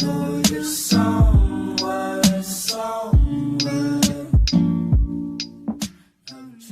know you're somewhere, somewhere.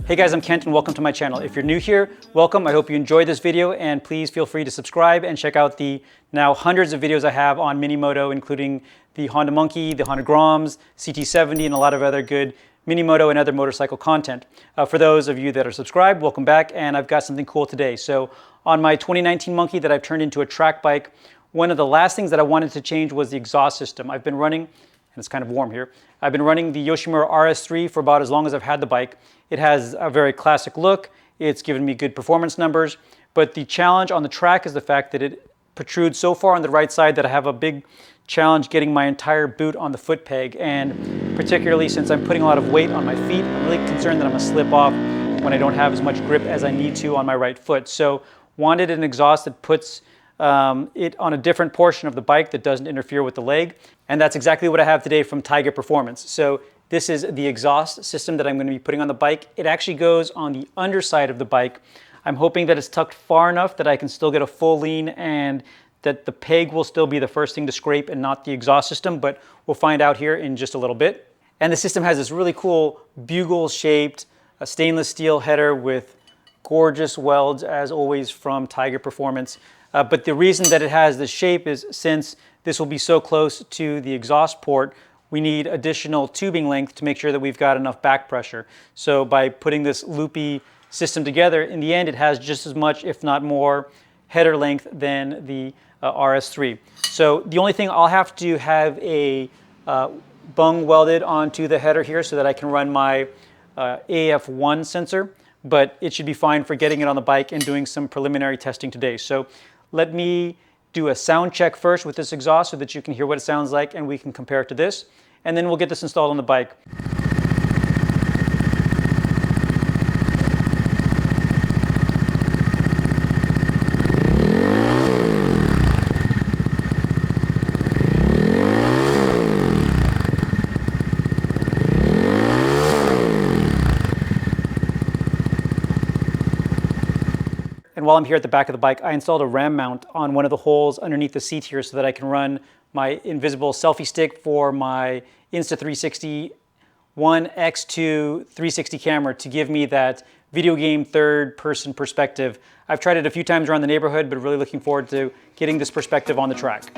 Hey guys, I'm Kent and welcome to my channel. If you're new here, welcome. I hope you enjoyed this video and please feel free to subscribe and check out the now hundreds of videos I have on Minimoto, including the Honda Monkey, the Honda Groms, CT70, and a lot of other good Minimoto and other motorcycle content. For those of you that are subscribed, welcome back, and I've got something cool today. So on my 2019 Monkey that I've turned into a track bike, one of the last things that I wanted to change was the exhaust system. I've been running, and it's kind of warm here, I've been running the Yoshimura RS-3 for about as long as I've had the bike. It has a very classic look, it's given me good performance numbers, but the challenge on the track is the fact that it protrudes so far on the right side that I have a big challenge getting my entire boot on the foot peg, and particularly since I'm putting a lot of weight on my feet, I'm really concerned that I'm gonna slip off when I don't have as much grip as I need to on my right foot. So wanted an exhaust that puts it on a different portion of the bike that doesn't interfere with the leg, and that's exactly what I have today from Tyga Performance. So this is the exhaust system that I'm going to be putting on the bike. It actually goes on the underside of the bike. I'm hoping that it's tucked far enough that I can still get a full lean and that the peg will still be the first thing to scrape and not the exhaust system, but we'll find out here in just a little bit. And the system has this really cool bugle-shaped stainless steel header with gorgeous welds, as always, from Tyga Performance. But the reason that it has this shape is since this will be so close to the exhaust port, we need additional tubing length to make sure that we've got enough back pressure. So by putting this loopy system together, in the end it has just as much, if not more, header length than the RS-3. So the only thing I'll have to have a bung welded onto the header here so that I can run my AF1 sensor, but it should be fine for getting it on the bike and doing some preliminary testing today. So let me do a sound check first with this exhaust so that you can hear what it sounds like and we can compare it to this, and then we'll get this installed on the bike. And while I'm here at the back of the bike, I installed a RAM mount on one of the holes underneath the seat here so that I can run my invisible selfie stick for my Insta360 One X2 360 camera to give me that video game third-person perspective. I've tried it a few times around the neighborhood, but really looking forward to getting this perspective on the track.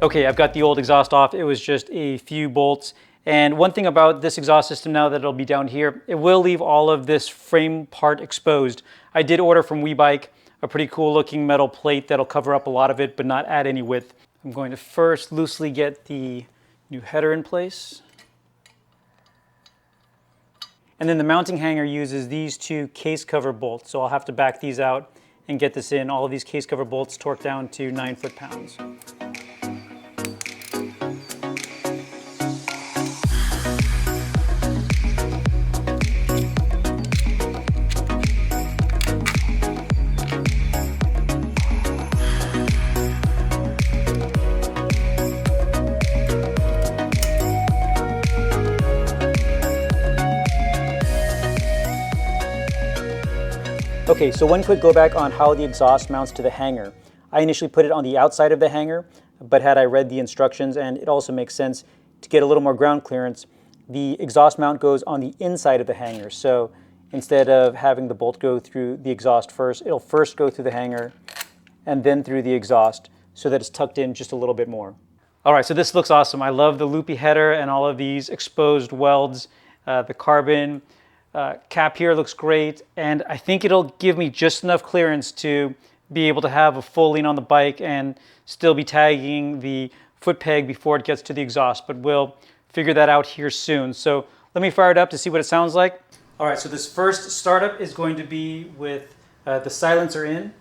Okay, I've got the old exhaust off. It was just a few bolts. And one thing about this exhaust system now that it'll be down here, it will leave all of this frame part exposed. I did order from WeBike a pretty cool looking metal plate that'll cover up a lot of it but not add any width. I'm going to first loosely get the new header in place. And then the mounting hanger uses these two case cover bolts, so I'll have to back these out and get this in. All of these case cover bolts torqued down to 9 foot-pounds. Okay, so one quick go back on how the exhaust mounts to the hanger. I initially put it on the outside of the hanger, but had I read the instructions, and it also makes sense to get a little more ground clearance, the exhaust mount goes on the inside of the hanger. So instead of having the bolt go through the exhaust first, it'll first go through the hanger and then through the exhaust so that it's tucked in just a little bit more. All right, so this looks awesome. I love the loopy header and all of these exposed welds. The carbon cap here looks great, and I think it'll give me just enough clearance to be able to have a full lean on the bike and still be tagging the foot peg before it gets to the exhaust, but we'll figure that out here soon. So let me fire it up to see what it sounds like. All right, so this first startup is going to be with the silencer in.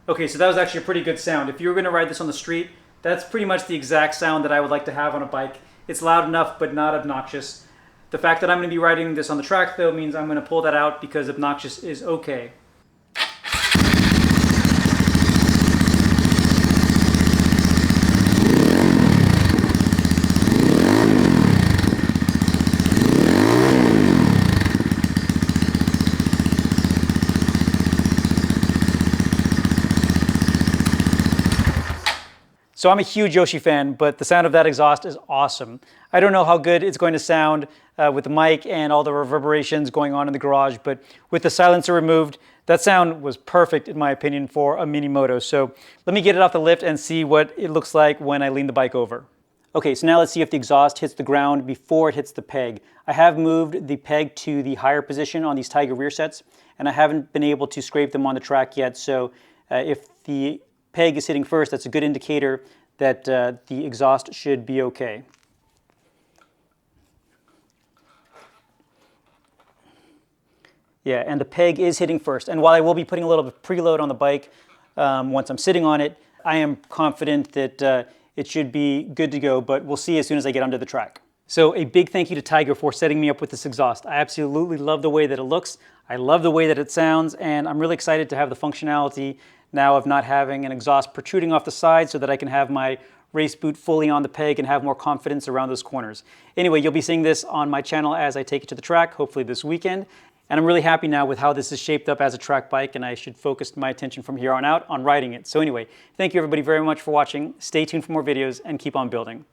Okay, so that was actually a pretty good sound. If you were going to ride this on the street, that's pretty much the exact sound that I would like to have on a bike. It's loud enough, but not obnoxious. The fact that I'm going to be riding this on the track, though, means I'm going to pull that out because obnoxious is okay. So I'm a huge Yoshi fan, but the sound of that exhaust is awesome. I don't know how good it's going to sound with the mic and all the reverberations going on in the garage, but with the silencer removed, that sound was perfect in my opinion for a mini moto. So let me get it off the lift and see what it looks like when I lean the bike over. Okay, so now let's see if the exhaust hits the ground before it hits the peg. I have moved the peg to the higher position on these Tyga rear sets, and I haven't been able to scrape them on the track yet, so if the peg is hitting first, that's a good indicator that the exhaust should be okay. Yeah, and the peg is hitting first. And while I will be putting a little bit of preload on the bike once I'm sitting on it, I am confident that it should be good to go, but we'll see as soon as I get under the track. So a big thank you to Tyga for setting me up with this exhaust. I absolutely love the way that it looks. I love the way that it sounds, and I'm really excited to have the functionality now of not having an exhaust protruding off the side so that I can have my race boot fully on the peg and have more confidence around those corners. Anyway, you'll be seeing this on my channel as I take it to the track, hopefully this weekend. And I'm really happy now with how this is shaped up as a track bike, and I should focus my attention from here on out on riding it. So anyway, thank you everybody very much for watching. Stay tuned for more videos and keep on building.